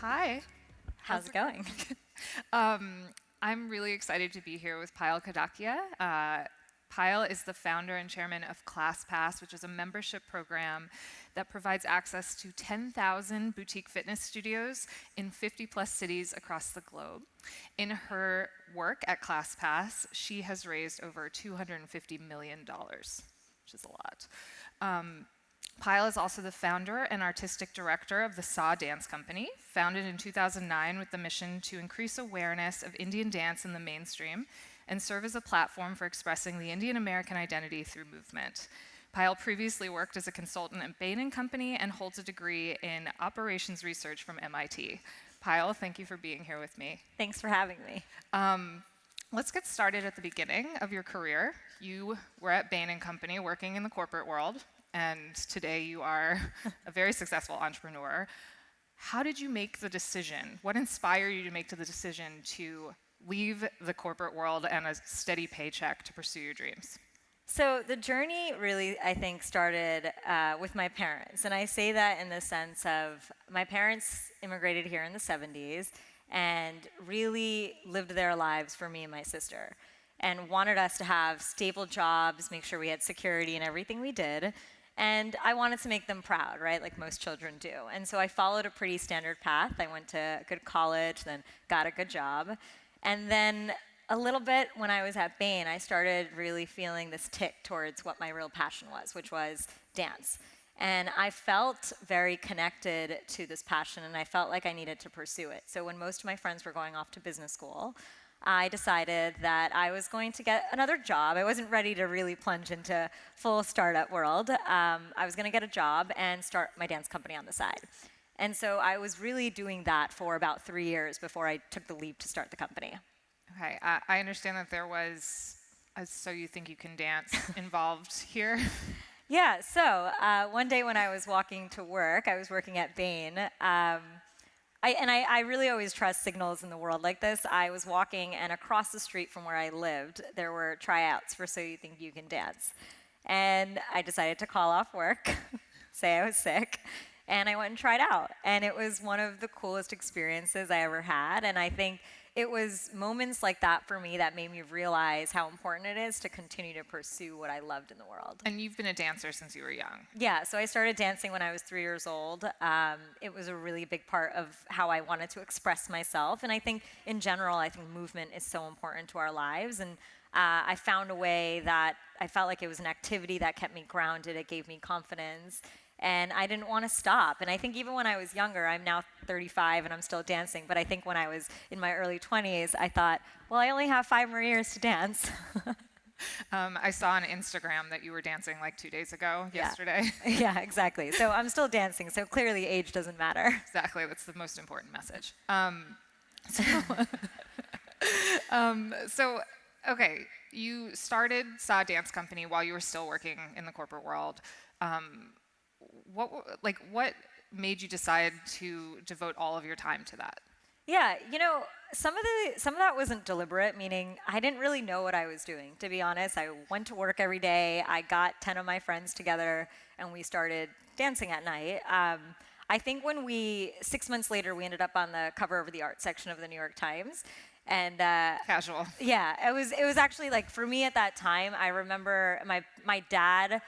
Hi. How's it going? I'm really excited to be here with Payal Kadakia. Payal is the founder and chairman of ClassPass, which is a membership program that provides access to 10,000 boutique fitness studios in 50-plus cities across the globe. In her work at ClassPass, she has raised over $250 million, which is a lot. Payal is also the founder and artistic director of the Saw Dance Company, founded in 2009 with the mission to increase awareness of Indian dance in the mainstream and serve as a platform for expressing the Indian American identity through movement. Payal previously worked as a consultant at Bain & Company and holds a degree in operations research from MIT. Payal, thank you for being here with me. Thanks for having me. Let's get started at the beginning of your career. You were at Bain & Company working in the corporate world, and today you are a very successful entrepreneur. How did you make the decision? What inspired you to make the decision to leave the corporate world and a steady paycheck to pursue your dreams? So the journey really, I think, started with my parents. And I say that in the sense of my parents immigrated here in the 70s and really lived their lives for me and my sister and wanted us to have stable jobs, make sure we had security in everything we did. And I wanted to make them proud, right, like most children do. And so I followed a pretty standard path. I went to a good college, then got a good job. And then a little bit when I was at Bain, I started really feeling this tick towards what my real passion was, which was dance. And I felt very connected to this passion, and I felt like I needed to pursue it. So when most of my friends were going off to business school, I decided that I was going to get another job. I wasn't ready to really plunge into full startup world. I was going to get a job and start my dance company on the side. And so I was really doing that for about 3 years before I took the leap to start the company. Okay, I understand that there was a So You Think You Can Dance involved here. Yeah, so one day when I was walking to work, I was working at Bain. I really always trust signals in the world like this. I was walking, and across the street from where I lived, there were tryouts for So You Think You Can Dance. And I decided to call off work, say I was sick, and I went and tried out. And it was one of the coolest experiences I ever had. And I think it was moments like that for me that made me realize how important it is to continue to pursue what I loved in the world. And you've been a dancer since you were young. Yeah, so I started dancing when I was 3 years old. It was a really big part of how I wanted to express myself. And I think in general, I think movement is so important to our lives. And I found a way that I felt like it was an activity that kept me grounded. It gave me confidence. And I didn't want to stop. And I think even when I was younger, I'm now 35 and I'm still dancing, but I think when I was in my early 20s, I thought, well, I only have 5 more years to dance. I saw on Instagram that you were dancing like 2 days ago, yesterday. Yeah, exactly. So I'm still dancing, so clearly age doesn't matter. Exactly, that's the most important message. So, okay, you started Saw Dance Company while you were still working in the corporate world. What made you decide to devote all of your time to that? Yeah, some of that wasn't deliberate, meaning I didn't really know what I was doing, to be honest. I went to work every day. I got 10 of my friends together, and we started dancing at night. I think 6 months later, we ended up on the cover of the art section of the New York Times. And Casual. Yeah, it was actually like, for me at that time, I remember my dad.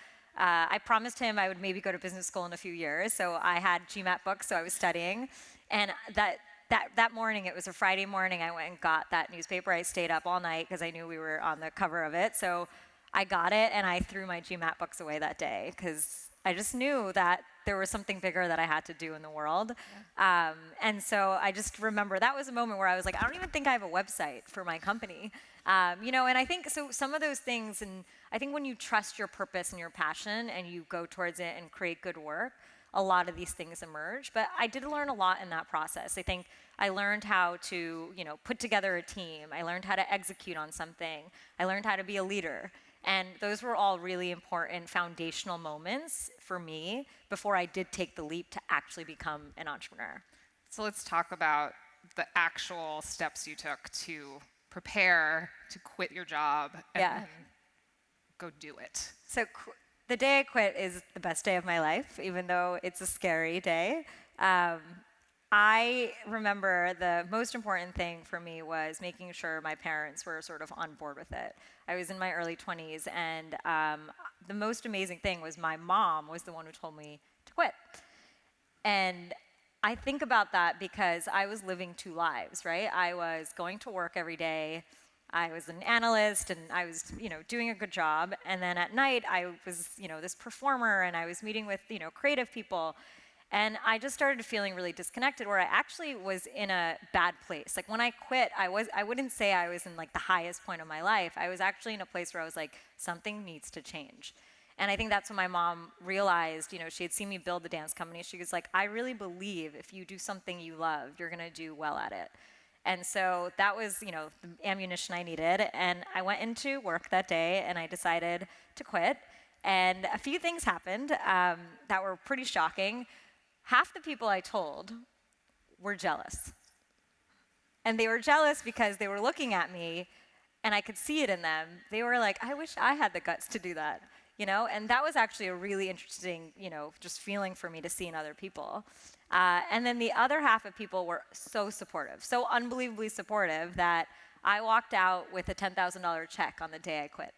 I promised him I would maybe go to business school in a few years, so I had GMAT books, so I was studying. And that morning, it was a Friday morning, I went and got that newspaper. I stayed up all night because I knew we were on the cover of it. So I got it, and I threw my GMAT books away that day because I just knew that there was something bigger that I had to do in the world. Yeah. And so I just remember that was a moment where I was like, I don't even think I have a website for my company. And I think so some of those things, and I think when you trust your purpose and your passion and you go towards it and create good work, a lot of these things emerge. But I did learn a lot in that process. I think I learned how to, put together a team. I learned how to execute on something. I learned how to be a leader. And those were all really important foundational moments for me before I did take the leap to actually become an entrepreneur. So let's talk about the actual steps you took to prepare to quit your job and then go do it. So the day I quit is the best day of my life, even though it's a scary day. I remember the most important thing for me was making sure my parents were sort of on board with it. I was in my early 20s, and the most amazing thing was my mom was the one who told me to quit. And I think about that because I was living two lives, right? I was going to work every day. I was an analyst, and I was, doing a good job. And then at night, I was, this performer, and I was meeting with, creative people. And I just started feeling really disconnected, where I actually was in a bad place. Like when I quit, I wouldn't say I was in like the highest point of my life. I was actually in a place where I was like, something needs to change. And I think that's when my mom realized, she had seen me build the dance company. She was like, I really believe if you do something you love, you're gonna do well at it. And so that was, the ammunition I needed. And I went into work that day and I decided to quit. And a few things happened that were pretty shocking. Half the people I told were jealous. And they were jealous because they were looking at me and I could see it in them. They were like, I wish I had the guts to do that, And that was actually a really interesting, just feeling for me to see in other people. And then the other half of people were so supportive, so unbelievably supportive that I walked out with a $10,000 check on the day I quit.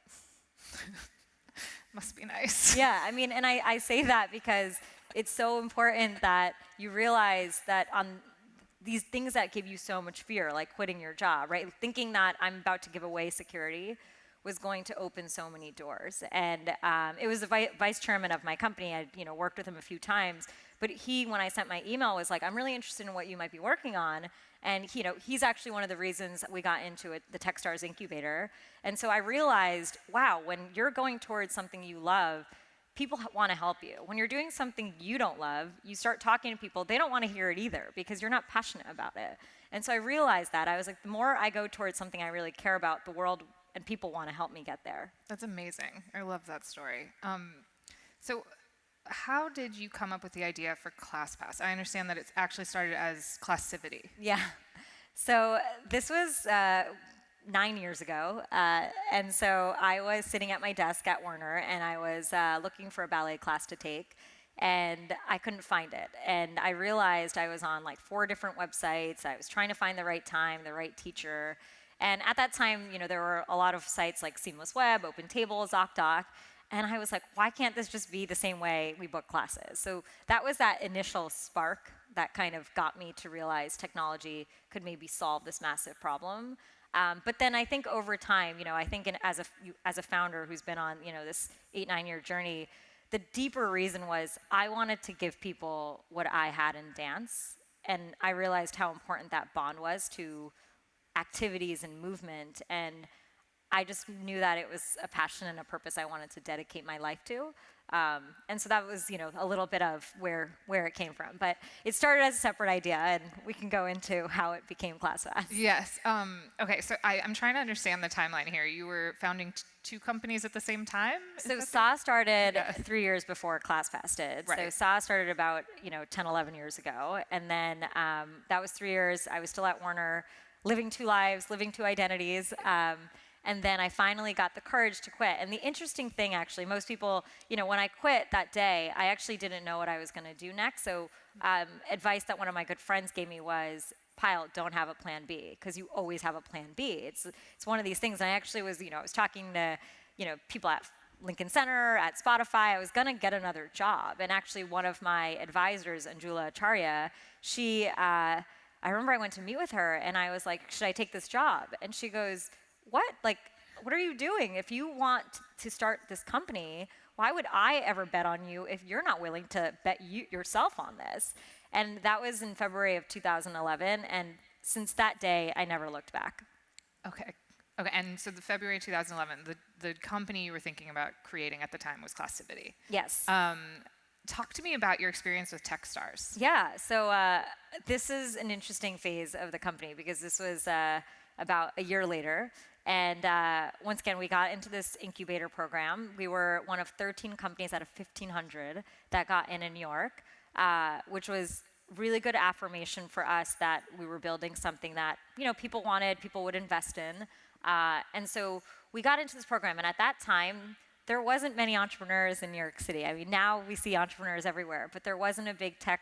Must be nice. Yeah, and I say that because it's so important that you realize that on these things that give you so much fear, like quitting your job, right? Thinking that I'm about to give away security was going to open so many doors. And it was the vice chairman of my company. I'd worked with him a few times, but he, when I sent my email, was like, I'm really interested in what you might be working on. And he's actually one of the reasons we got into it, the Techstars incubator. And so I realized, wow, when you're going towards something you love, people want to help you. When you're doing something you don't love, you start talking to people, they don't want to hear it either because you're not passionate about it. And so I realized that. I was like, the more I go towards something I really care about, the world and people want to help me get there. That's amazing. I love that story. So how did you come up with the idea for ClassPass? I understand that it's actually started as Classivity. Yeah. So this was 9 years ago. And so I was sitting at my desk at Warner, and I was looking for a ballet class to take, and I couldn't find it. And I realized I was on like 4 different websites. I was trying to find the right time, the right teacher. And at that time, there were a lot of sites like Seamless Web, OpenTable, ZocDoc. And I was like, why can't this just be the same way we book classes? So that was that initial spark that kind of got me to realize technology could maybe solve this massive problem. But then I think over time, I think as a founder who's been on, this 8-9 year journey, the deeper reason was I wanted to give people what I had in dance, and I realized how important that bond was to activities and movement, and I just knew that it was a passion and a purpose I wanted to dedicate my life to. And so that was, a little bit of where it came from. But it started as a separate idea, and we can go into how it became ClassPass. Yes. Okay, so I'm trying to understand the timeline here. You were founding 2 companies at the same time? So SAW started 3 years before ClassPass did. Right. So SAW started about 10, 11 years ago. And then that was 3 years. I was still at Warner, living 2 lives, living 2 identities. And then I finally got the courage to quit. And the interesting thing, actually, most people, when I quit that day, I actually didn't know what I was going to do next. So advice that one of my good friends gave me was, Payal, don't have a plan B, because you always have a plan B. It's one of these things. And I actually was, I was talking to, people at Lincoln Center, at Spotify. I was going to get another job. And actually, one of my advisors, Anjula Acharya, she, I remember I went to meet with her, and I was like, should I take this job? And she goes, what? Like, what are you doing? If you want to start this company, why would I ever bet on you if you're not willing to bet yourself on this? And that was in February of 2011. And since that day, I never looked back. Okay. And so the February 2011, the company you were thinking about creating at the time was Classivity. Yes. Talk to me about your experience with Techstars. Yeah. So this is an interesting phase of the company because this was about a year later. And once again, we got into this incubator program. We were one of 13 companies out of 1,500 that got in New York, which was really good affirmation for us that we were building something that people wanted, people would invest in. And so we got into this program. And at that time, there wasn't many entrepreneurs in New York City. I mean, now we see entrepreneurs everywhere, but there wasn't a big tech,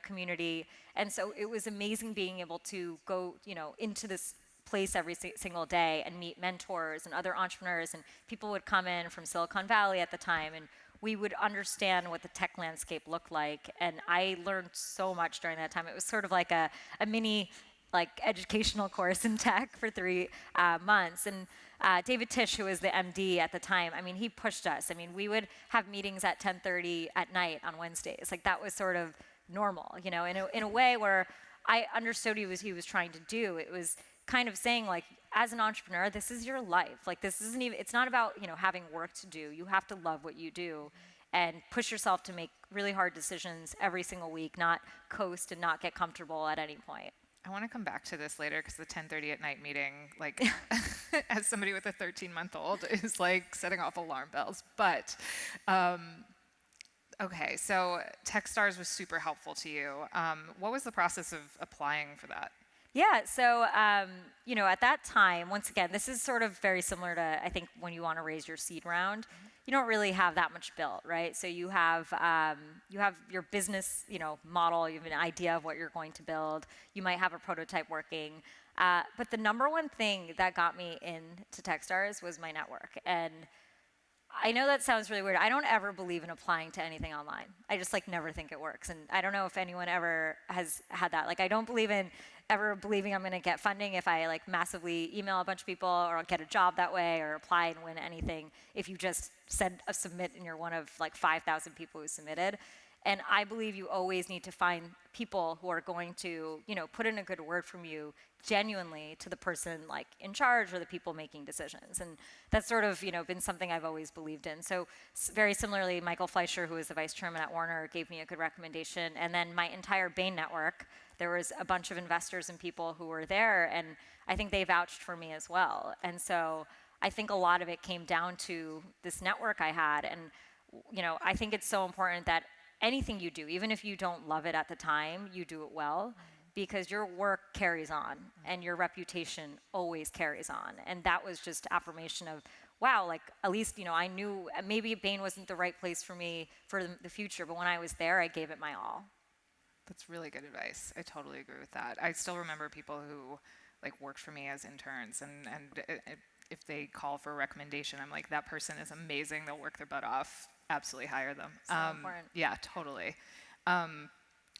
community. And so it was amazing being able to go, into this place every single day and meet mentors and other entrepreneurs, and people would come in from Silicon Valley at the time, and we would understand what the tech landscape looked like. And I learned so much during that time. It was sort of like a mini educational course in tech for 3 months. And David Tisch, who was the MD at the time, I mean, he pushed us. I mean, we would have meetings at 10:30 at night on Wednesdays. Like, that was sort of normal, in a way where I understood he was trying to do. It was kind of saying, like, as an entrepreneur, this is your life. Like, this isn't even, it's not about, having work to do. You have to love what you do and push yourself to make really hard decisions every single week, not coast and not get comfortable at any point. I want to come back to this later, because the 10:30 at night meeting, like, as somebody with a 13-month-old, is like setting off alarm bells. But okay, so Techstars was super helpful to you. What was the process of applying for that? Yeah, so, at that time, once again, this is sort of very similar to, I think, when you want to raise your seed round. You don't really have that much built, right? So you have your business, model. You have an idea of what you're going to build. You might have a prototype working. But the number one thing that got me into Techstars was my network. And I know that sounds really weird. I don't ever believe in applying to anything online. I just never think it works. And I don't know if anyone ever has had that. I don't believe in ever believing I'm going to get funding if I massively email a bunch of people, or get a job that way, or apply and win anything if you just send a submit and you're one of 5,000 people who submitted. And I believe you always need to find people who are going to, put in a good word from you genuinely to the person in charge or the people making decisions. And that's sort of, been something I've always believed in. So very similarly, Michael Fleischer, who is the vice chairman at Warner, gave me a good recommendation. And then my entire Bain network, there was a bunch of investors and people who were there, and I think they vouched for me as well. And so I think a lot of it came down to this network I had. And, I think it's so important that anything you do, even if you don't love it at the time, you do it well, because your work carries on and your reputation always carries on. And that was just affirmation of, wow, at least, I knew maybe Bain wasn't the right place for me for the future, but when I was there, I gave it my all. That's really good advice. I totally agree with that. I still remember people who worked for me as interns, and if they call for a recommendation, I'm like, that person is amazing. They'll work their butt off. Absolutely hire them. So important. Yeah, totally.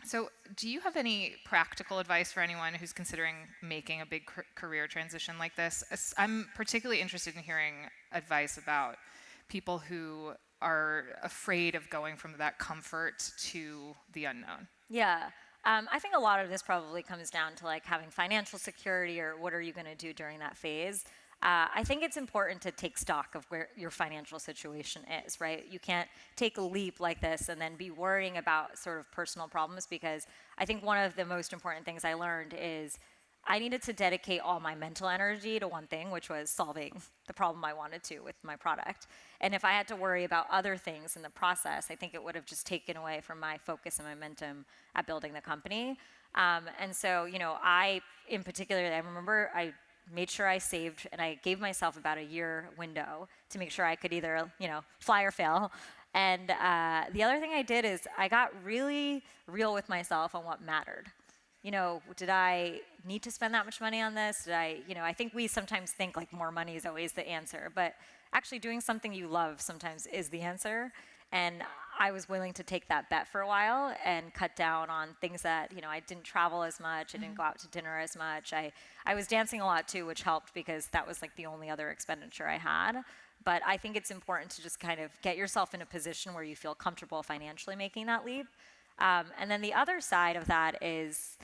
So do you have any practical advice for anyone who's considering making a big career transition like this? I'm particularly interested in hearing advice about people who are afraid of going from that comfort to the unknown. Yeah. I think a lot of this probably comes down to having financial security, or what are you going to do during that phase. I think it's important to take stock of where your financial situation is, right? You can't take a leap like this and then be worrying about sort of personal problems, because I think one of the most important things I learned is I needed to dedicate all my mental energy to one thing, which was solving the problem I wanted to with my product. And if I had to worry about other things in the process, I think it would have just taken away from my focus and momentum at building the company. And so, I, in particular, I remember I made sure I saved, and I gave myself about a year window to make sure I could either, fly or fail. And the other thing I did is I got really real with myself on what mattered. Did I need to spend that much money on this? Did I think we sometimes think more money is always the answer, but actually doing something you love sometimes is the answer. And I was willing to take that bet for a while and cut down on things that, I didn't travel as much, I didn't go out to dinner as much. I was dancing a lot too, which helped, because that was the only other expenditure I had. But I think it's important to just kind of get yourself in a position where you feel comfortable financially making that leap. And then the other side of that is,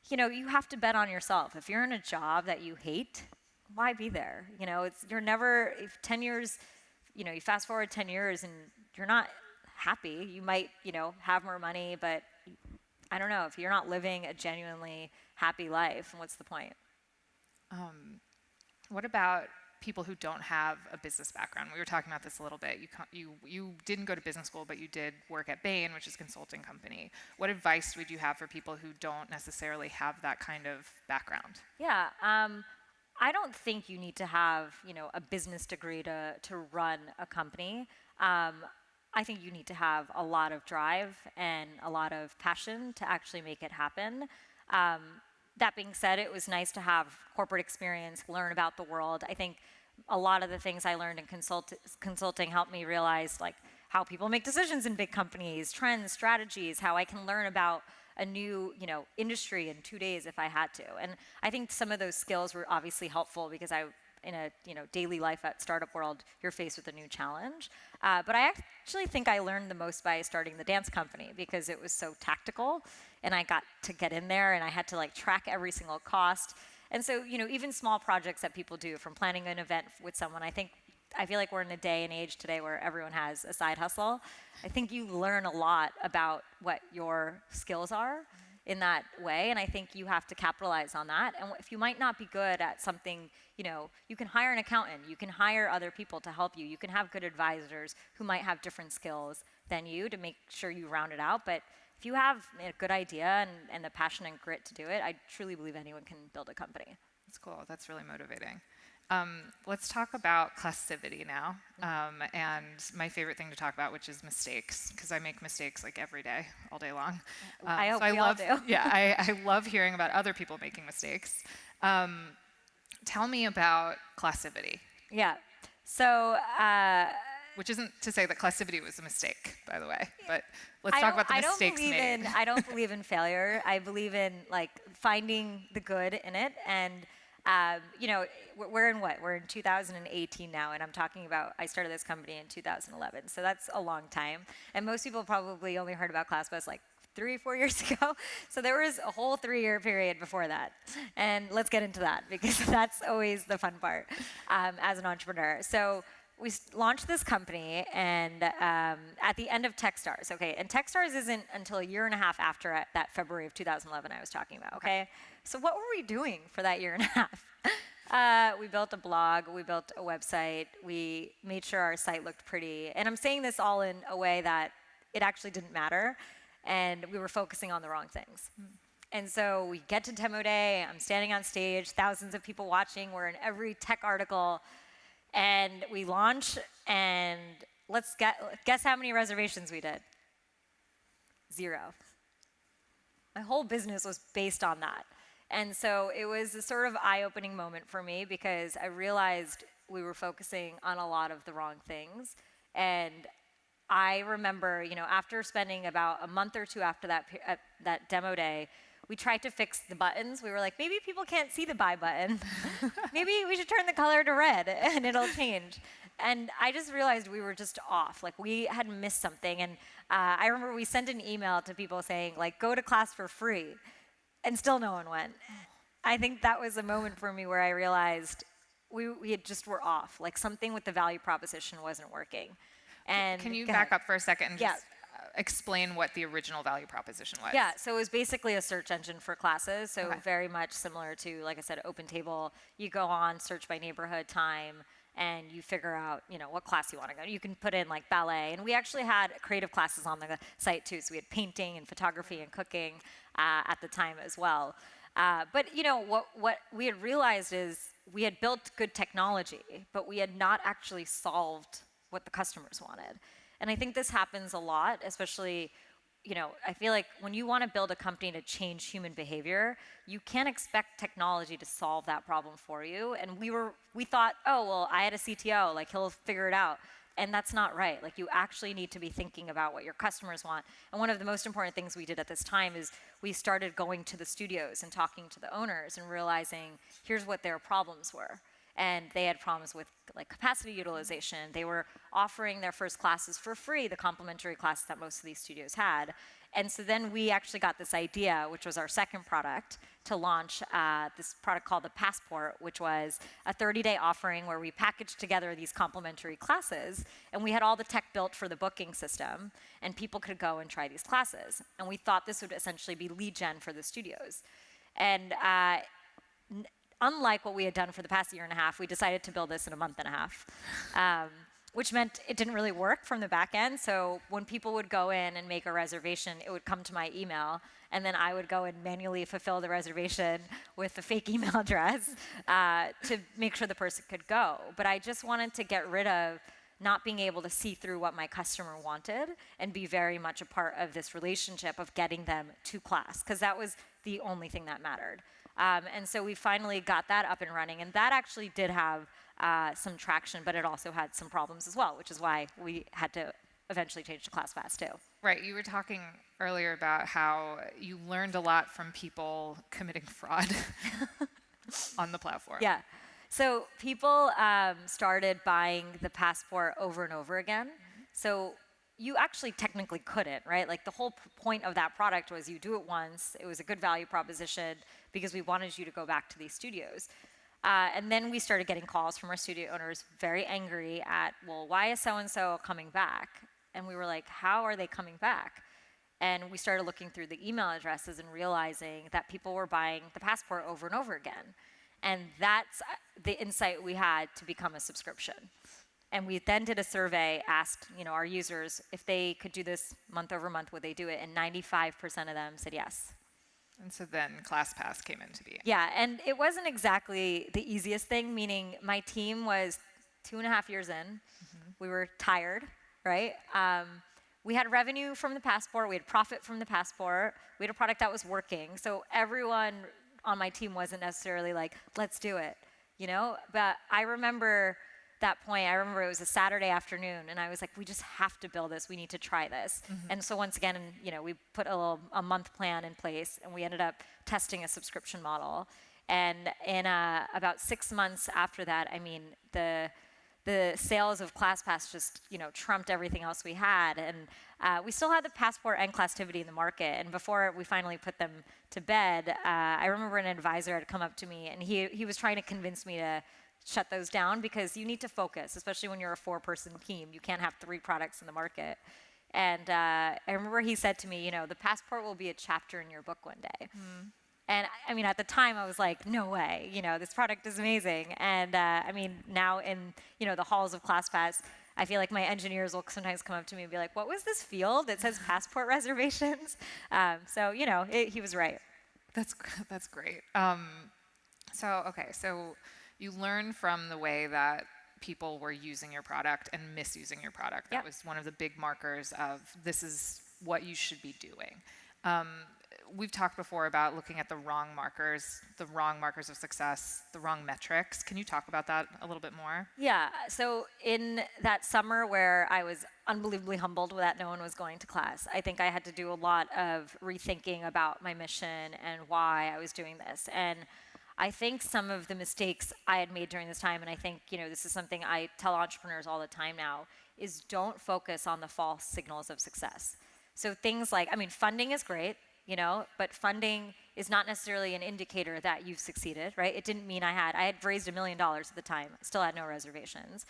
you have to bet on yourself. If you're in a job that you hate, why be there? You're never, if 10 years, you fast forward 10 years and you're not happy. You might, have more money, but I don't know, if you're not living a genuinely happy life, what's the point? What about people who don't have a business background? We were talking about this a little bit. You didn't go to business school, but you did work at Bain, which is a consulting company. What advice would you have for people who don't necessarily have that kind of background? Yeah. I don't think you need to have, a business degree to run a company. I think you need to have a lot of drive and a lot of passion to actually make it happen. That being said, it was nice to have corporate experience, learn about the world. I think a lot of the things I learned in consulting helped me realize like how people make decisions in big companies, trends, strategies, how I can learn about a new, industry in 2 days if I had to. And I think some of those skills were obviously helpful because in a daily life at startup world, you're faced with a new challenge. But I actually think I learned the most by starting the dance company because it was so tactical, and I got to get in there, and I had to like track every single cost. And so, even small projects that people do, from planning an event with someone, I feel like we're in a day and age today where everyone has a side hustle. I think you learn a lot about what your skills are in that way, and I think you have to capitalize on that. And if you might not be good at something, you can hire an accountant, you can hire other people to help you, you can have good advisors who might have different skills than you to make sure you round it out. But if you have a good idea and the passion and grit to do it, I truly believe anyone can build a company. That's cool. That's really motivating. Let's talk about classivity now, and my favorite thing to talk about, which is mistakes, because I make mistakes like every day, all day long. I hope we all do. Yeah, I love hearing about other people making mistakes. Tell me about classivity. Yeah. So. Which isn't to say that classivity was a mistake, by the way, but let's talk about the mistakes made. I don't believe in failure. I believe in like finding the good in it. And we're in what? We're in 2018 now, and I'm talking about I started this company in 2011, so that's a long time. And most people probably only heard about ClassPass like 3 or 4 years ago. So there was a whole 3-year period before that. And let's get into that because that's always the fun part as an entrepreneur. So we launched this company, and at the end of Techstars, okay? And Techstars isn't until a year and a half after that February of 2011 I was talking about, okay? So what were we doing for that year and a half? We built a blog, we built a website, we made sure our site looked pretty. And I'm saying this all in a way that it actually didn't matter, and we were focusing on the wrong things. And so we get to demo day, I'm standing on stage, thousands of people watching, we're in every tech article, and we launch, and guess how many reservations we did? 0. My whole business was based on that. And so it was a sort of eye-opening moment for me because I realized we were focusing on a lot of the wrong things. And I remember, after spending about a month or two after that demo day, we tried to fix the buttons. We were like, maybe people can't see the buy button. Maybe we should turn the color to red and it'll change. And I just realized we were just off. Like we had missed something. And I remember we sent an email to people saying, like, go to class for free. And still no one went. I think that was a moment for me where I realized we just were off. Like something with the value proposition wasn't working. And can you back up for a second and Yeah. just explain what the original value proposition was? Yeah, so it was basically a search engine for classes. So Okay. very much similar to, like I said, OpenTable. You go on, search by neighborhood, time, and you figure out, what class you want to go to. You can put in like ballet, and we actually had creative classes on the site too. So we had painting and photography and cooking at the time as well. But what we had realized is we had built good technology, but we had not actually solved what the customers wanted. And I think this happens a lot, especially, I feel like when you want to build a company to change human behavior, you can't expect technology to solve that problem for you. And we thought, oh, well, I had a CTO, like he'll figure it out. And that's not right. Like you actually need to be thinking about what your customers want. And one of the most important things we did at this time is we started going to the studios and talking to the owners and realizing here's what their problems were. And they had problems with like capacity utilization. They were offering their first classes for free, the complimentary classes that most of these studios had. And so then we actually got this idea, which was our second product, to launch this product called the Passport, which was a 30-day offering where we packaged together these complimentary classes, and we had all the tech built for the booking system, and people could go and try these classes. And we thought this would essentially be lead gen for the studios. And unlike what we had done for the past year and a half, we decided to build this in a month and a half. which meant it didn't really work from the back end. So when people would go in and make a reservation, it would come to my email, and then I would go and manually fulfill the reservation with a fake email address to make sure the person could go. But I just wanted to get rid of not being able to see through what my customer wanted and be very much a part of this relationship of getting them to class, because that was the only thing that mattered. And so we finally got that up and running, and that actually did have some traction, but it also had some problems as well, which is why we had to eventually change to ClassPass too. Right, you were talking earlier about how you learned a lot from people committing fraud on the platform. Yeah. So people started buying the passport over and over again. So you actually technically couldn't, right? Like the whole point of that product was you do it once. It was a good value proposition because we wanted you to go back to these studios. And then we started getting calls from our studio owners very angry at, well, why is so-and-so coming back? And we were like, how are they coming back? And we started looking through the email addresses and realizing that people were buying the passport over and over again. And that's the insight we had to become a subscription. And we then did a survey, asked our users if they could do this month over month, would they do it? And 95% of them said yes. And so then ClassPass came into being. Yeah, and it wasn't exactly the easiest thing, meaning my team was 2.5 years in. Mm-hmm. We were tired, right? We had revenue from the passport. We had profit from the passport. We had a product that was working. So everyone on my team wasn't necessarily like, let's do it, But I remember that point. I remember it was a Saturday afternoon, and I was like, we just have to build this. We need to try this. Mm-hmm. And so once again, we put a month plan in place, and we ended up testing a subscription model. And in about 6 months after that, I mean, the sales of ClassPass just trumped everything else we had, and we still had the passport and Classtivity in the market. And before we finally put them to bed, I remember an advisor had come up to me, and he was trying to convince me to shut those down because you need to focus, especially when you're a 4-person team. You can't have 3 products in the market. And I remember he said to me, the passport will be a chapter in your book one day. Mm. And I mean, at the time, I was like, no way, this product is amazing. And I mean, now in, the halls of ClassPass, I feel like my engineers will sometimes come up to me and be like, what was this field that says passport reservations? So, he was right. That's great. So you learned from the way that people were using your product and misusing your product. That was one of the big markers of this is what you should be doing. We've talked before about looking at the wrong markers of success, the wrong metrics. Can you talk about that a little bit more? Yeah, so in that summer where I was unbelievably humbled that no one was going to class, I think I had to do a lot of rethinking about my mission and why I was doing this. And I think some of the mistakes I had made during this time, and I think this is something I tell entrepreneurs all the time now, is don't focus on the false signals of success. So things like, funding is great, but funding is not necessarily an indicator that you've succeeded, right? It didn't mean I had raised $1 million at the time, still had no reservations.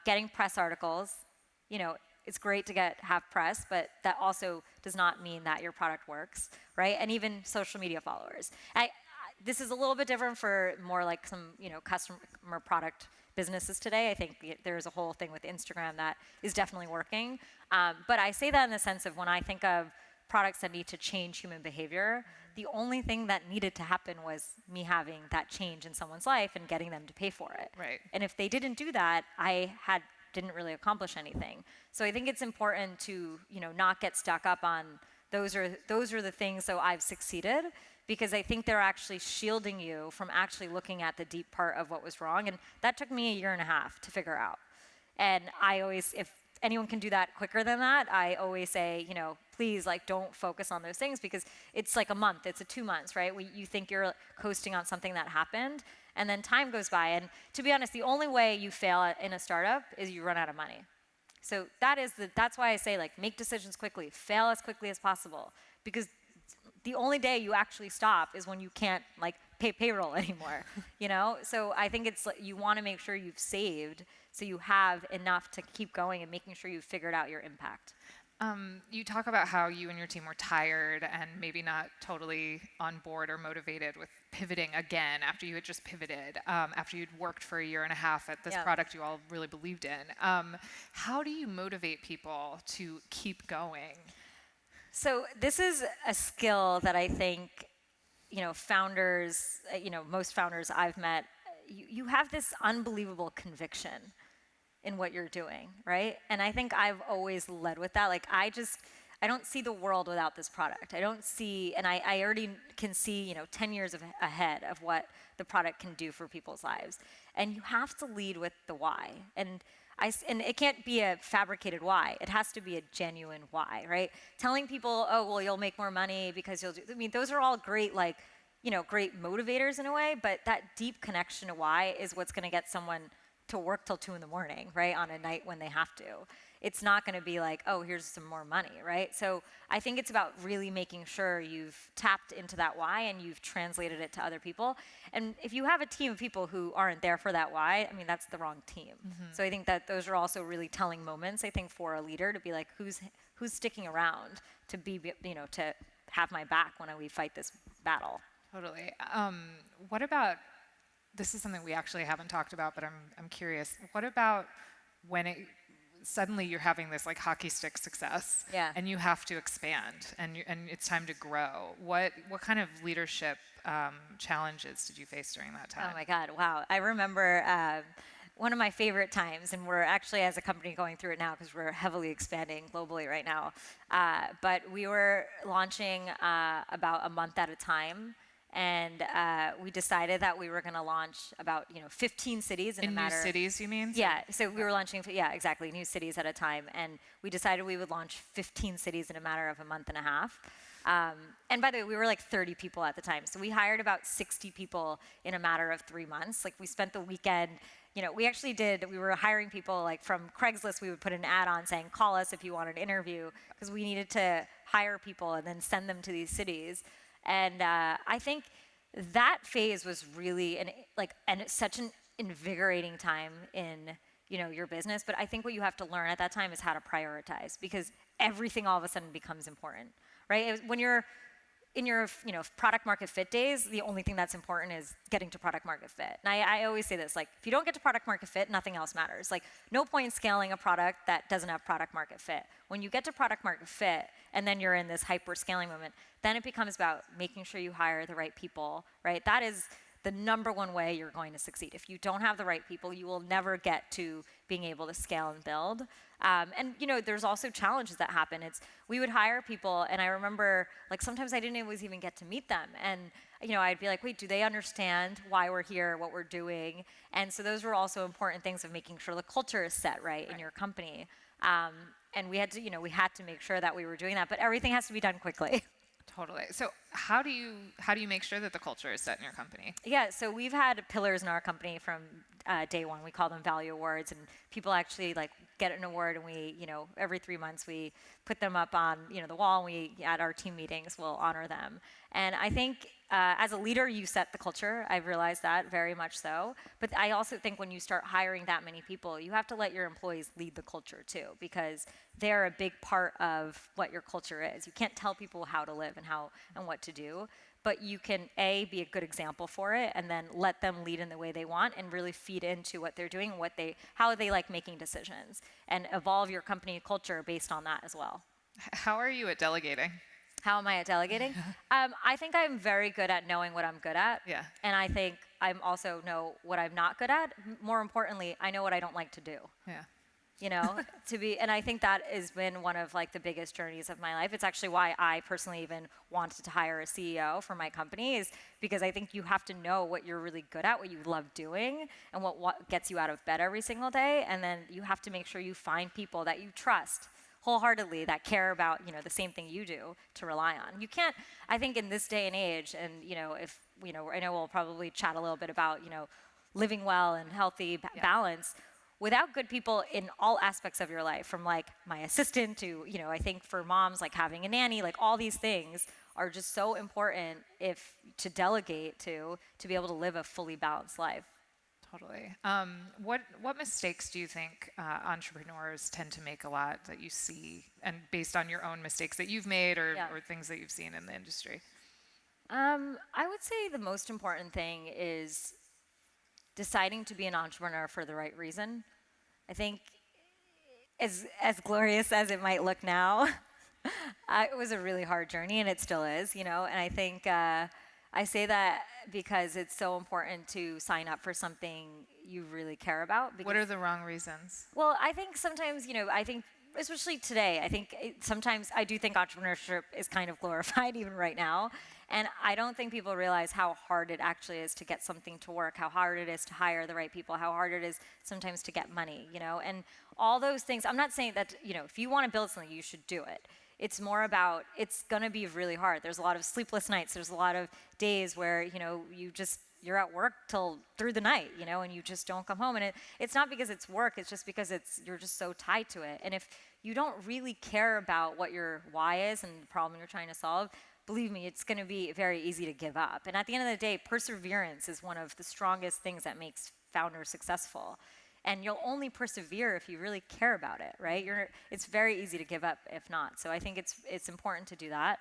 Getting press articles, it's great to have press, but that also does not mean that your product works, right? And even social media followers. This is a little bit different for more like some, customer product businesses today. I think there's a whole thing with Instagram that is definitely working. But I say that in the sense of when I think of products that need to change human behavior, the only thing that needed to happen was me having that change in someone's life and getting them to pay for it. Right. And if they didn't do that, I didn't really accomplish anything. So I think it's important to, not get stuck up on those are the things, so I've succeeded, because I think they're actually shielding you from actually looking at the deep part of what was wrong. And that took me 1.5 years to figure out. And I always, if anyone can do that quicker than that, I always say, please, don't focus on those things, because it's like a month, it's 2 months, right? You think you're coasting on something that happened, and then time goes by. And to be honest, the only way you fail in a startup is you run out of money. So that's why I say, make decisions quickly, fail as quickly as possible, because the only day you actually stop is when you can't pay payroll anymore, So I think it's you want to make sure you've saved so you have enough to keep going and making sure you've figured out your impact. You talk about how you and your team were tired and maybe not totally on board or motivated with pivoting again after you had just pivoted, after you'd worked for a year and a half at this product you all really believed in. How do you motivate people to keep going? So this is a skill that I think, founders, most founders I've met, you have this unbelievable conviction in what you're doing, right? And I think I've always led with that. Like I don't see the world without this product. I don't see, and I already can see, 10 years ahead of what the product can do for people's lives. And you have to lead with the why. And it can't be a fabricated why. It has to be a genuine why, right? Telling people, oh, well, you'll make more money because you'll do, I mean, those are all great, great motivators in a way, but that deep connection to why is what's gonna get someone to work till 2 a.m, right, on a night when they have to. It's not going to be like, oh, here's some more money, right? So I think it's about really making sure you've tapped into that why and you've translated it to other people. And if you have a team of people who aren't there for that why, I mean, that's the wrong team. So I think that those are also really telling moments, I think, for a leader to be like, who's sticking around to be, to have my back when we fight this battle. Totally. What about, this is something we actually haven't talked about, but I'm curious. What about when suddenly you're having this like hockey stick success, and you have to expand, and it's time to grow? What kind of leadership challenges did you face during that time? Oh my God! Wow, I remember one of my favorite times, and we're actually as a company going through it now because we're heavily expanding globally right now. But we were launching about a month at a time. And we decided that we were going to launch about 15 cities in a matter. New cities, you mean? Yeah. So we were launching, exactly, new cities at a time, and we decided we would launch 15 cities in a matter of a month and a half. And by the way, we were like 30 people at the time, so we hired about 60 people in a matter of 3 months. Like we spent the weekend. We were hiring people like from Craigslist. We would put an ad on saying, call us if you want an interview, because we needed to hire people and then send them to these cities. And I think that phase was really and it's such an invigorating time in your business. But I think what you have to learn at that time is how to prioritize, because everything all of a sudden becomes important, right? When you're in your product market fit days, the only thing that's important is getting to product market fit. And I always say this, like, if you don't get to product market fit, nothing else matters. Like, no point in scaling a product that doesn't have product market fit. When you get to product market fit and then you're in this hyper scaling moment, then it becomes about making sure you hire the right people, right? That is the number one way you're going to succeed. If you don't have the right people, you will never get to being able to scale and build. And there's also challenges that happen. We would hire people, and I remember sometimes I didn't always even get to meet them. And I'd be like, wait, do they understand why we're here, what we're doing? And so those were also important things of making sure the culture is set right in your company. And we had to make sure that we were doing that, but everything has to be done quickly. Totally. So how do you make sure that the culture is set in your company? Yeah, so we've had pillars in our company from day one. We call them value awards, and people actually get an award, and we every 3 months we put them up on the wall, and we at our team meetings we'll honor them. And I think as a leader, you set the culture. I've realized that very much so. But I also think when you start hiring that many people, you have to let your employees lead the culture too, because they're a big part of what your culture is. You can't tell people how to live and what to do, but you can be a good example for it, and then let them lead in the way they want and really feed into what they're doing, how they like making decisions, and evolve your company culture based on that as well. How are you at delegating? How am I at delegating? I think I'm very good at knowing what I'm good at. Yeah. And I think I also know what I'm not good at. More importantly, I know what I don't like to do. Yeah. And I think that has been one of the biggest journeys of my life. It's actually why I personally even wanted to hire a CEO for my company, is because I think you have to know what you're really good at, what you love doing, and what gets you out of bed every single day. And then you have to make sure you find people that you trust wholeheartedly, that care about the same thing you do, to rely on. You can't, I think in this day and age, and if I know we'll probably chat a little bit about living well and healthy balance. Without good people in all aspects of your life, from my assistant to I think for moms having a nanny, all these things are just so important to delegate to be able to live a fully balanced life. Totally. What mistakes do you think entrepreneurs tend to make a lot that you see, and based on your own mistakes that you've made Yeah. or things that you've seen in the industry? I would say the most important thing is deciding to be an entrepreneur for the right reason. I think as glorious as it might look now, it was a really hard journey, and it still is, you know. And I think I say that because it's so important to sign up for something you really care about. What are the wrong reasons? Well, I think sometimes, you know, I think especially today, I think sometimes I do think entrepreneurship is kind of glorified even right now. And I don't think people realize how hard it actually is to get something to work, how hard it is to hire the right people, how hard it is sometimes to get money, you know, and all those things. I'm not saying that, you know, if you want to build something, you should do it. It's more about, it's going to be really hard. There's a lot of sleepless nights. There's a lot of days where, you know, you're at work till through the night, you know, and you just don't come home. And it's not because it's work, it's just because you're just so tied to it. And if you don't really care about what your why is and the problem you're trying to solve, believe me, it's going to be very easy to give up. And at the end of the day, perseverance is one of the strongest things that makes founders successful. And you'll only persevere if you really care about it, right? It's very easy to give up if not. So I think it's important to do that.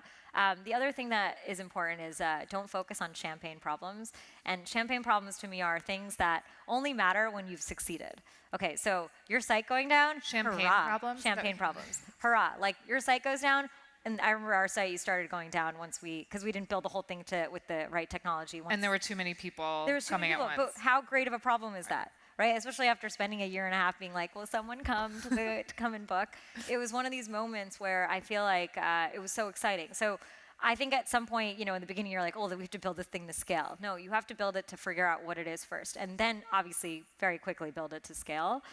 The other thing that is important is don't focus on champagne problems. And champagne problems to me are things that only matter when you've succeeded. Okay, so your site going down, Champagne hurrah. problems? Champagne problems, hurrah. Like your site goes down, and I remember our site started going down because we didn't build the whole thing with the right technology. And there were too many people coming at once. But how great of a problem is that? Right, especially after spending a year and a half being like, will someone come to come and book? It was one of these moments where I feel like it was so exciting. So I think at some point, you know, in the beginning, you're like, oh, we have to build this thing to scale. No, you have to build it to figure out what it is first, and then obviously very quickly build it to scale.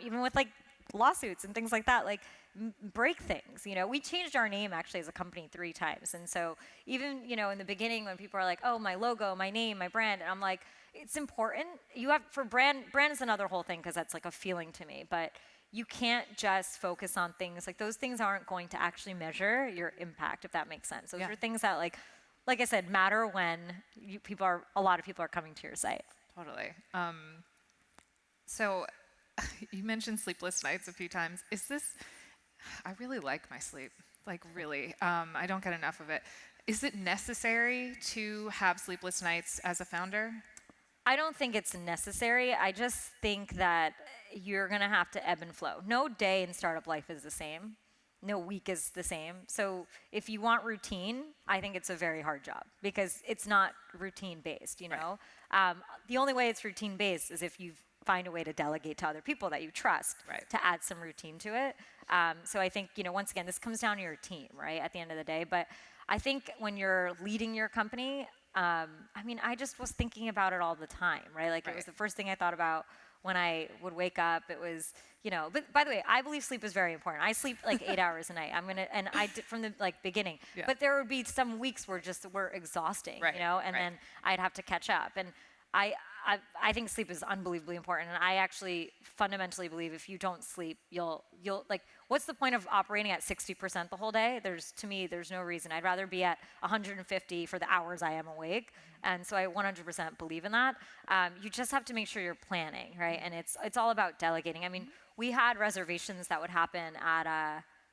Even with like lawsuits and things like that, like break things. You know, we changed our name actually as a company 3 times, and so even, you know, in the beginning when people are like, oh, my logo, my name, my brand, and I'm like, it's important. You have for brand is another whole thing because that's like a feeling to me, but you can't just focus on things like those things aren't going to actually measure your impact, if that makes sense. Those are things that like I said, matter when a lot of people are coming to your site. Totally. So you mentioned sleepless nights a few times. I really like my sleep, like really. I don't get enough of it. Is it necessary to have sleepless nights as a founder? I don't think it's necessary. I just think that you're going to have to ebb and flow. No day in startup life is the same. No week is the same. So if you want routine, I think it's a very hard job because it's not routine based, you know? Right. The only way it's routine based is if you find a way to delegate to other people that you trust to add some routine to it. So I think, you know, once again, this comes down to your team, right, at the end of the day. But I think when you're leading your company, I mean, I just was thinking about it all the time, right? Like it was the first thing I thought about when I would wake up. It was, you know, but by the way, I believe sleep is very important. I sleep like 8 hours a night. And I did from the like beginning. Yeah. But there would be some weeks where were exhausting, you know, and then I'd have to catch up. And I think sleep is unbelievably important, and I actually fundamentally believe if you don't sleep, you'll like, what's the point of operating at 60% the whole day? To me, there's no reason. I'd rather be at 150 for the hours I am awake, and so I 100% believe in that. You just have to make sure you're planning, right? And it's all about delegating. I mean, we had reservations that would happen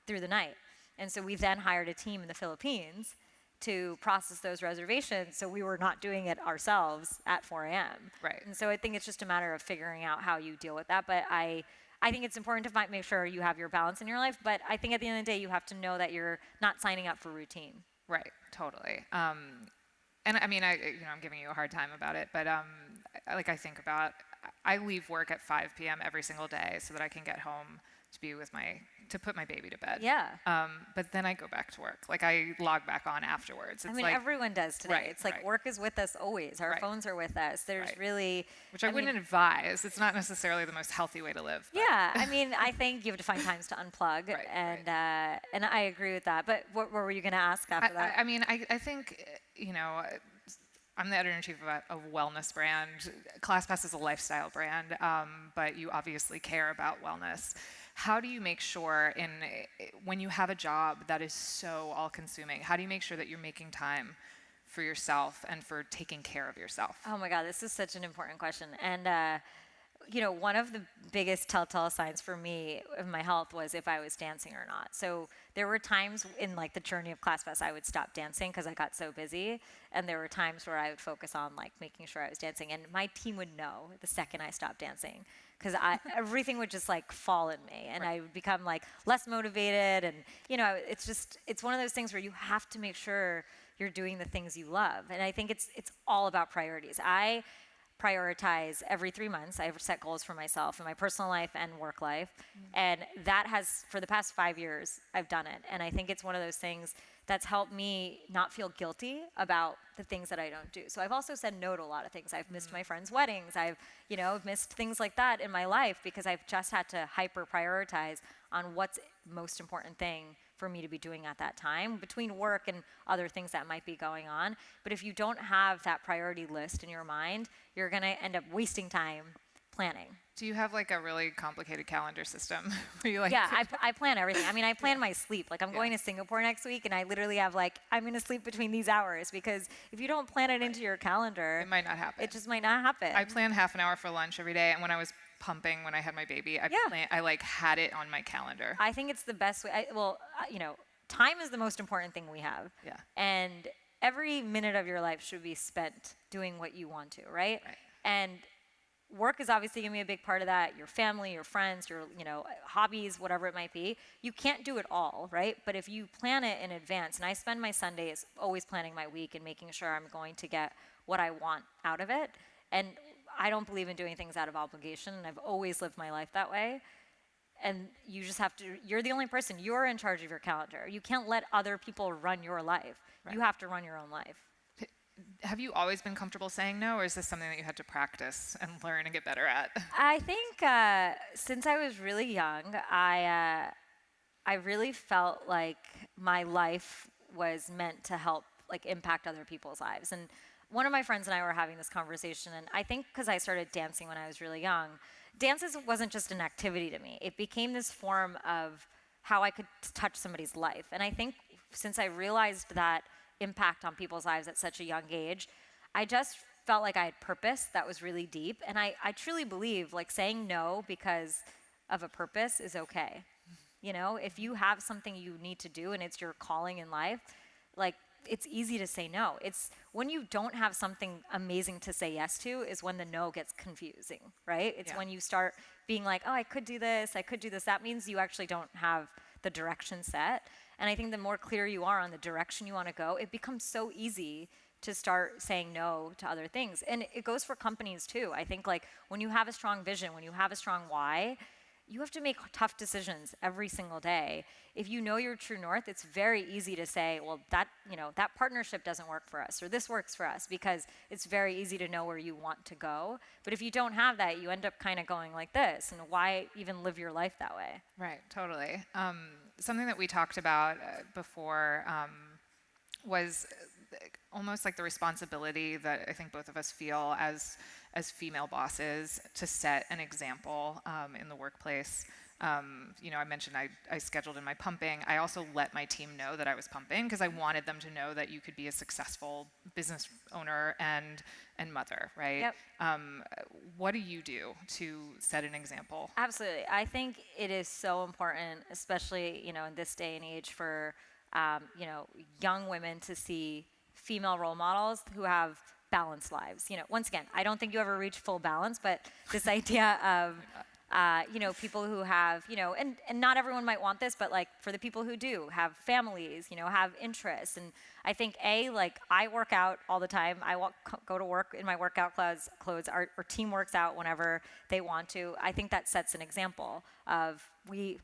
through the night, and so we then hired a team in the Philippines to process those reservations, so we were not doing it ourselves at 4 a.m. Right. And so I think it's just a matter of figuring out how you deal with that. But I think it's important to make sure you have your balance in your life. But I think at the end of the day, you have to know that you're not signing up for routine. Right. Totally. And I mean, I'm giving you a hard time about it, but I think about, I leave work at 5 p.m. every single day so that I can get home to put my baby to bed. Yeah. But then I go back to work. Like I log back on afterwards. It's everyone does today. It's like work is with us always. Our phones are with us. There's really... Which I wouldn't advise. It's not necessarily the most healthy way to live. But. Yeah. I mean, I think you have to find times to unplug. And I agree with that. But what were you going to ask after that? I mean, I think, you know, I'm the editor-in-chief of a wellness brand. ClassPass is a lifestyle brand, but you obviously care about wellness. How do you make sure when you have a job that is so all-consuming, how do you make sure that you're making time for yourself and for taking care of yourself? Oh my God, this is such an important question. And, one of the biggest telltale signs for me of my health was if I was dancing or not. So there were times in like the journey of ClassPass I would stop dancing because I got so busy. And there were times where I would focus on like making sure I was dancing. And my team would know the second I stopped dancing because everything would just like fall in me and I would become like less motivated. And, it's one of those things where you have to make sure you're doing the things you love. And I think it's all about priorities. I prioritize every 3 months. I set goals for myself in my personal life and work life. And that has, for the past 5 years, I've done it. And I think it's one of those things that's helped me not feel guilty about the things that I don't do. So I've also said no to a lot of things. I've missed my friends' weddings. I've missed things like that in my life because I've just had to hyper prioritize on what's most important thing for me to be doing at that time between work and other things that might be going on. But if you don't have that priority list in your mind, you're going to end up wasting time planning. Do you have like a really complicated calendar system where you like? Yeah, I plan everything. I mean, I plan my sleep. Like I'm going to Singapore next week and I literally have like, I'm going to sleep between these hours because if you don't plan it into your calendar, it might not happen. It just might not happen. I plan half an hour for lunch every day, and when I was pumping when I had my baby, I like had it on my calendar. I think it's the best way. Time is the most important thing we have. Yeah. And every minute of your life should be spent doing what you want to, right? And work is obviously going to be a big part of that. Your family, your friends, your hobbies, whatever it might be. You can't do it all, right? But if you plan it in advance, and I spend my Sundays always planning my week and making sure I'm going to get what I want out of it. And I don't believe in doing things out of obligation, and I've always lived my life that way. And you just have to, you're the only person, you're in charge of your calendar. You can't let other people run your life. You have to run your own life. Have you always been comfortable saying no, or is this something that you had to practice and learn and get better at? I think since I was really young, I really felt like my life was meant to help like impact other people's lives. And one of my friends and I were having this conversation, and I think because I started dancing when I was really young, wasn't just an activity to me. It became this form of how I could touch somebody's life. And I think since I realized that impact on people's lives at such a young age, I just felt like I had purpose that was really deep. And I truly believe like saying no because of a purpose is okay. If you have something you need to do and it's your calling in life, like it's easy to say no. It's when you don't have something amazing to say yes to is when the no gets confusing, right? It's when you start being like, oh, I could do this. That means you actually don't have the direction set. And I think the more clear you are on the direction you want to go, it becomes so easy to start saying no to other things. And it goes for companies too. I think like when you have a strong vision, when you have a strong why, you have to make tough decisions every single day. If you know your true north, it's very easy to say, well, that partnership doesn't work for us, or this works for us, because it's very easy to know where you want to go. But if you don't have that, you end up kind of going like this, and why even live your life that way? Right, totally. Something that we talked about before was almost like the responsibility that I think both of us feel as female bosses to set an example in the workplace. I mentioned I scheduled in my pumping. I also let my team know that I was pumping because I wanted them to know that you could be a successful business owner and mother, right? Yep. What do you do to set an example? Absolutely. I think it is so important, especially in this day and age, for young women to see female role models who have balanced lives. Once again, I don't think you ever reach full balance, but this idea of people who have, and not everyone might want this, but like for the people who do have families, have interests. And I think I work out all the time. I go to work in my workout clothes. Our team works out whenever they want to. I think that sets an example of we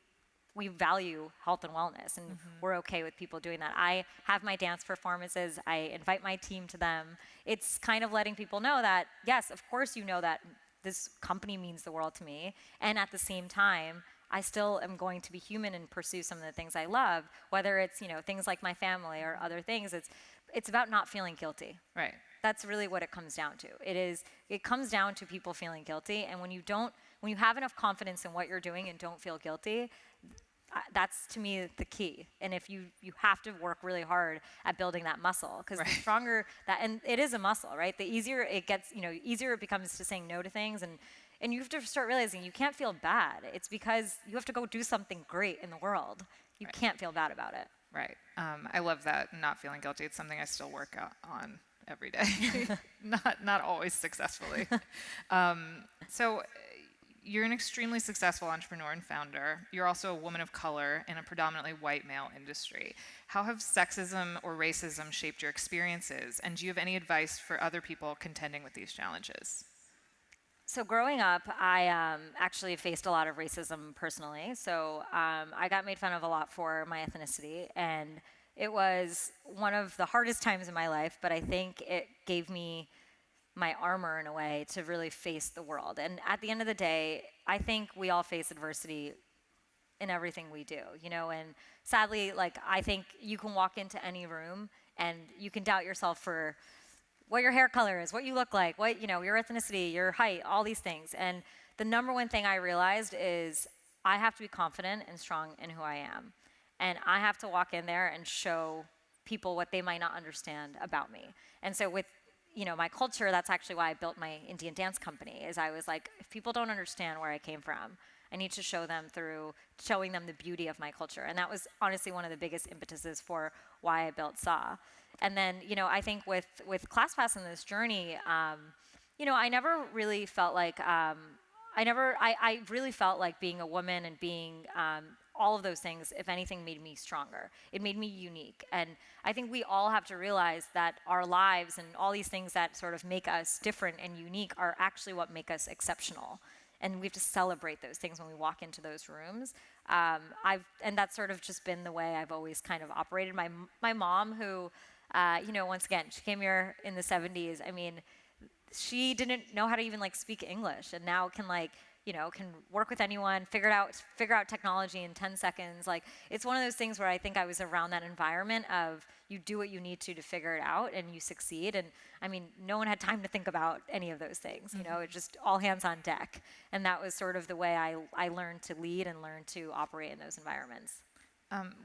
value health and wellness, and we're okay with people doing that. I have my dance performances. I invite my team to them. It's kind of letting people know that, yes, of course you know that this company means the world to me, and at the same time, I still am going to be human and pursue some of the things I love, whether it's things like my family or other things. It's about not feeling guilty. Right. That's really what it comes down to. It comes down to people feeling guilty, and when you have enough confidence in what you're doing and don't feel guilty, that's to me the key. And if you have to work really hard at building that muscle, because Right. the stronger that, and it is a muscle, right? The easier it gets, easier it becomes to saying no to things, and you have to start realizing you can't feel bad. It's because you have to go do something great in the world. You Right. can't feel bad about it. Right. I love that, not feeling guilty. It's something I still work on every day, not always successfully. So you're an extremely successful entrepreneur and founder. You're also a woman of color in a predominantly white male industry. How have sexism or racism shaped your experiences? And do you have any advice for other people contending with these challenges? So growing up, I actually faced a lot of racism personally. So I got made fun of a lot for my ethnicity, and it was one of the hardest times in my life, but I think it gave me my armor in a way to really face the world. And at the end of the day, I think we all face adversity in everything we do, and sadly, like, I think you can walk into any room and you can doubt yourself for what your hair color is, what you look like, what, your ethnicity, your height, all these things. And the number one thing I realized is I have to be confident and strong in who I am. And I have to walk in there and show people what they might not understand about me. And so with my culture, that's actually why I built my Indian dance company, is I was like, if people don't understand where I came from, I need to show them through showing them the beauty of my culture. And that was honestly one of the biggest impetuses for why I built SAW. And then, I think with ClassPass in this journey, I never really felt like, I really felt like being a woman and being all of those things, if anything, made me stronger. It made me unique. And I think we all have to realize that our lives and all these things that sort of make us different and unique are actually what make us exceptional. And we have to celebrate those things when we walk into those rooms. And that's sort of just been the way I've always kind of operated. My mom, who, once again, she came here in the 70s. I mean, she didn't know how to even speak English, and now can can work with anyone, figure out technology in 10 seconds. Like, it's one of those things where I think I was around that environment of you do what you need to figure it out and you succeed. And I mean, no one had time to think about any of those things. It's just all hands on deck. And that was sort of the way I learned to lead and learned to operate in those environments.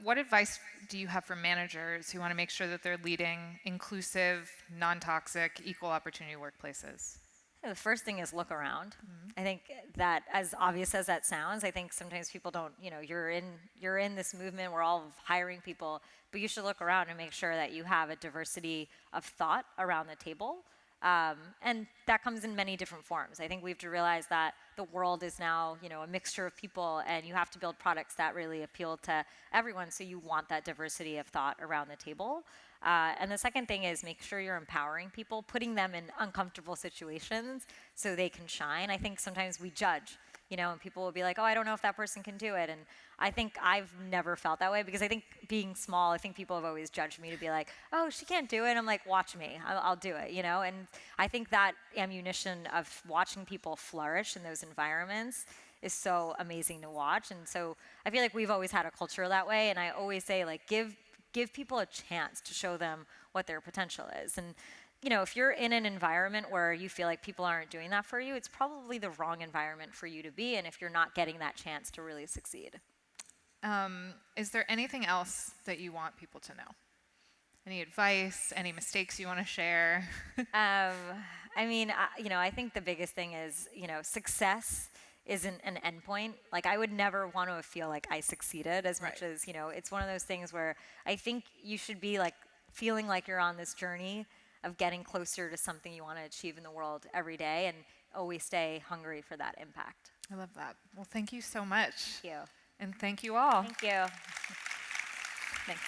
What advice do you have for managers who want to make sure that they're leading inclusive, non-toxic, equal opportunity workplaces? The first thing is look around. I think that, as obvious as that sounds, I think sometimes people don't, you're in this movement, we're all hiring people, but you should look around and make sure that you have a diversity of thought around the table. And that comes in many different forms. I think we have to realize that the world is now, a mixture of people, and you have to build products that really appeal to everyone, so you want that diversity of thought around the table. And the second thing is make sure you're empowering people, putting them in uncomfortable situations so they can shine. I think sometimes we judge, and people will be like, oh, I don't know if that person can do it. And I think I've never felt that way, because I think being small, I think people have always judged me to be like, oh, she can't do it. I'm like, watch me, I'll do it, And I think that ammunition of watching people flourish in those environments is so amazing to watch. And so I feel like we've always had a culture that way. And I always say, give people a chance to show them what their potential is. And if you're in an environment where you feel like people aren't doing that for you, it's probably the wrong environment for you to be in if you're not getting that chance to really succeed. Is there anything else that you want people to know? Any advice, any mistakes you want to share? I think the biggest thing is, success isn't an endpoint. Like, I would never want to feel like I succeeded as much as, it's one of those things where I think you should be feeling like you're on this journey of getting closer to something you want to achieve in the world every day, and always stay hungry for that impact. I love that. Well, thank you so much. Thank you. And thank you all. Thank you. Thanks.